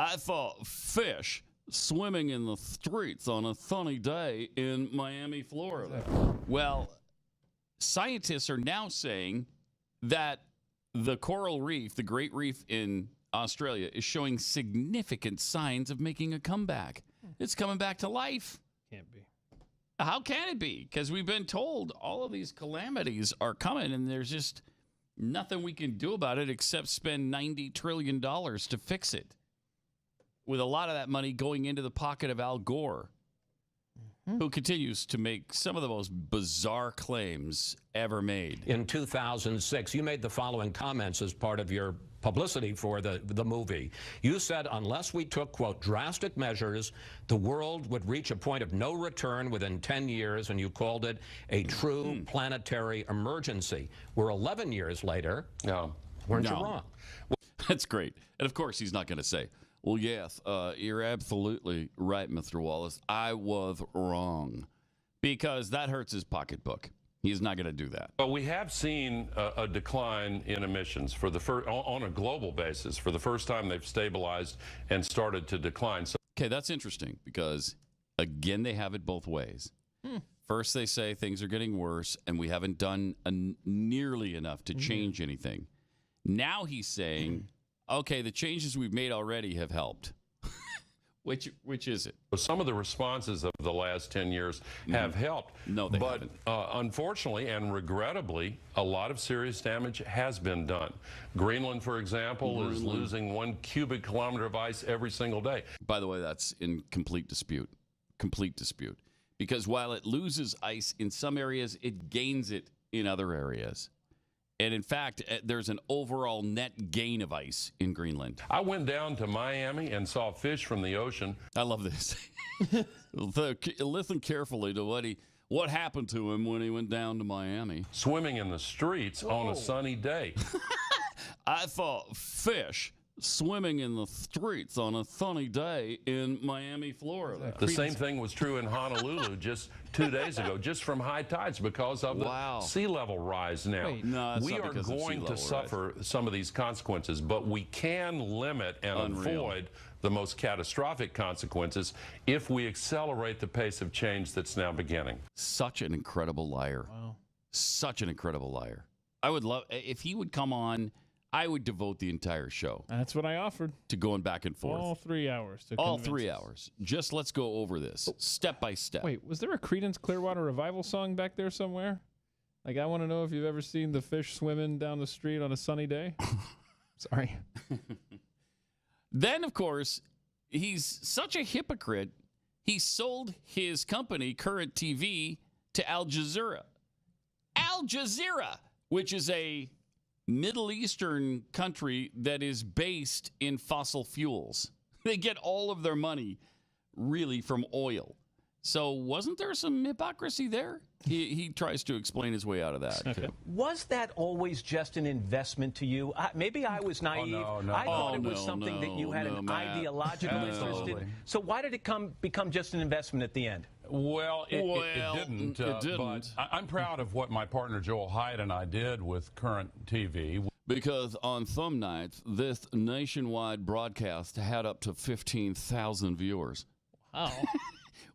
I thought fish swimming in the streets on a sunny day in Miami, Florida. Well, scientists are now saying that the coral reef, the Great Reef in Australia, is showing significant signs of making a comeback. It's coming back to life. Can't be. How can it be? Because we've been told all of these calamities are coming, and there's just nothing we can do about it except spend $90 trillion to fix it, with a lot of that money going into the pocket of Al Gore, who continues to make some of the most bizarre claims ever made. In 2006, you made the following comments as part of your publicity for the movie. You said, unless we took, quote, drastic measures, the world would reach a point of no return within 10 years, and you called it a true planetary emergency. We're 11 years later. No. Weren't you wrong? That's great. And of course, he's not going to say, well, yes, you're absolutely right, Mr. Wallace. I was wrong. Because that hurts his pocketbook. He's not going to do that. But we have seen a decline in emissions for on a global basis. For the first time, they've stabilized and started to decline. So, okay, that's interesting because, again, they have it both ways. First, they say things are getting worse and we haven't done nearly enough to change anything. Now he's saying, okay, the changes we've made already have helped. Which is it? some of the responses of the last 10 years have helped. No, they haven't. Unfortunately and regrettably, a lot of serious damage has been done. Greenland, for example, is losing 1 cubic kilometer of ice every single day. By the way, that's in complete dispute. Complete dispute. Because while it loses ice in some areas, it gains it in other areas. And in fact, there's an overall net gain of ice in Greenland. I went down to Miami and saw fish from the ocean. I love this. Listen carefully to what happened to him when he went down to Miami. Swimming in the streets on a sunny day. I thought fish swimming in the streets on a sunny day in Miami, Florida. The same thing was true in Honolulu just 2 days ago, just from high tides because of the sea level rise now. Wait, no, we are going to suffer some of these consequences, but we can limit and avoid the most catastrophic consequences if we accelerate the pace of change that's now beginning. Such an incredible liar. Wow. Such an incredible liar. I would love, if he would come on, I would devote the entire show That's what I offered. to going back and forth. All 3 hours. All 3 hours. Just let's go over this step by step. Wait, was there a Creedence Clearwater Revival song back there somewhere? Like, I want to know if you've ever seen the fish swimming down the street on a sunny day. Sorry. Then, of course, he's such a hypocrite, he sold his company, Current TV, to Al Jazeera. Al Jazeera, which is a Middle Eastern country that is based in fossil fuels. They get all of their money really from oil. So wasn't there some hypocrisy there? He tries to explain his way out of that. Okay. Was that always just an investment to you? Maybe I was naive. no. I thought it was something that you had an ideological interest in. So why did it become just an investment at the end? Well, it didn't. But I'm proud of what my partner Joel Hyatt and I did with Current TV. Because on some nights, this nationwide broadcast had up to 15,000 viewers. Wow.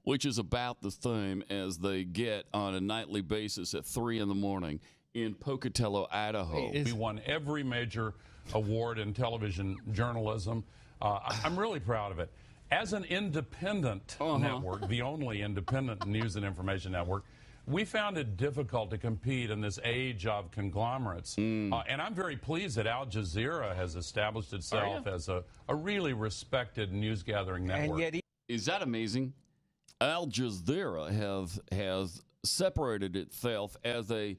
Which is about the same as they get on a nightly basis at 3 in the morning in Pocatello, Idaho. We won every major award in television journalism. I'm really proud of it. As an independent network, the only independent news and information network, we found it difficult to compete in this age of conglomerates. And I'm very pleased that Al Jazeera has established itself as a really respected news gathering network. And yet Is that amazing? Al Jazeera has separated itself as a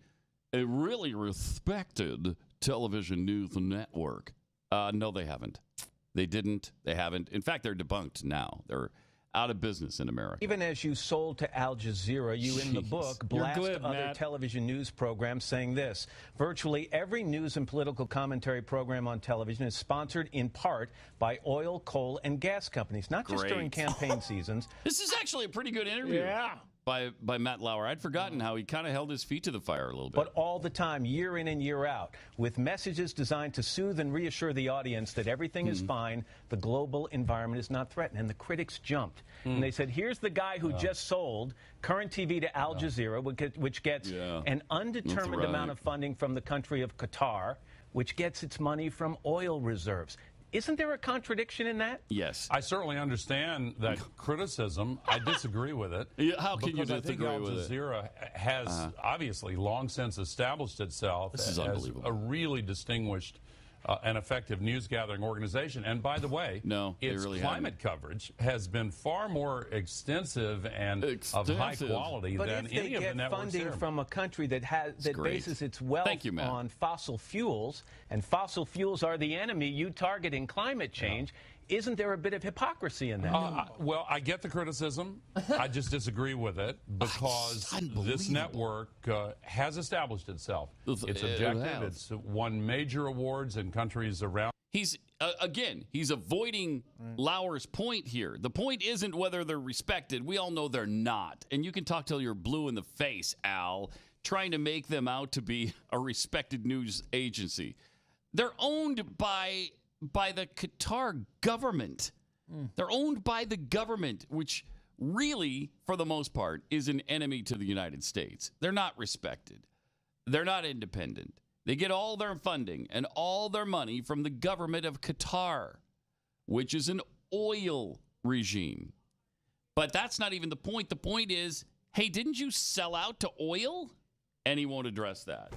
really respected television news network. No, they haven't. They didn't. They haven't. In fact, they're debunked now. They're out of business in America. even as you sold to Al Jazeera, you in the book blast other television news programs saying this: virtually every news and political commentary program on television is sponsored in part by oil, coal, and gas companies, not just during campaign seasons. This is actually a pretty good interview. Yeah. by Matt Lauer. I'd forgotten how he kind of held his feet to the fire a little bit. But all the time, year in and year out, with messages designed to soothe and reassure the audience that everything is fine, the global environment is not threatened. And the critics jumped. And they said, here's the guy who just sold current TV to Al Jazeera, which gets an undetermined amount of funding from the country of Qatar, which gets its money from oil reserves. Isn't there a contradiction in that? Yes. I certainly understand that criticism. I disagree with it. How can you disagree with it? Al Jazeera has obviously long since established itself as a really distinguished and effective news-gathering organization. And by the way, its climate coverage has been far more extensive and of high quality than any of the networks. But if they get funding from a country that bases its wealth on fossil fuels, and fossil fuels are the enemy you target in climate change, isn't there a bit of hypocrisy in that? Well, I get the criticism. I just disagree with it because this network has established itself. It's objective. It's won major awards in countries around. He's avoiding Lauer's point here. The point isn't whether they're respected. We all know they're not. And you can talk till you're blue in the face, Al, trying to make them out to be a respected news agency. They're owned by the Qatar government. They're owned by the government, which really, for the most part, is an enemy to the United States. They're not respected. They're not independent. They get all their funding and all their money from the government of Qatar, which is an oil regime. But that's not even the point. The point is, hey, didn't you sell out to oil? And he won't address that.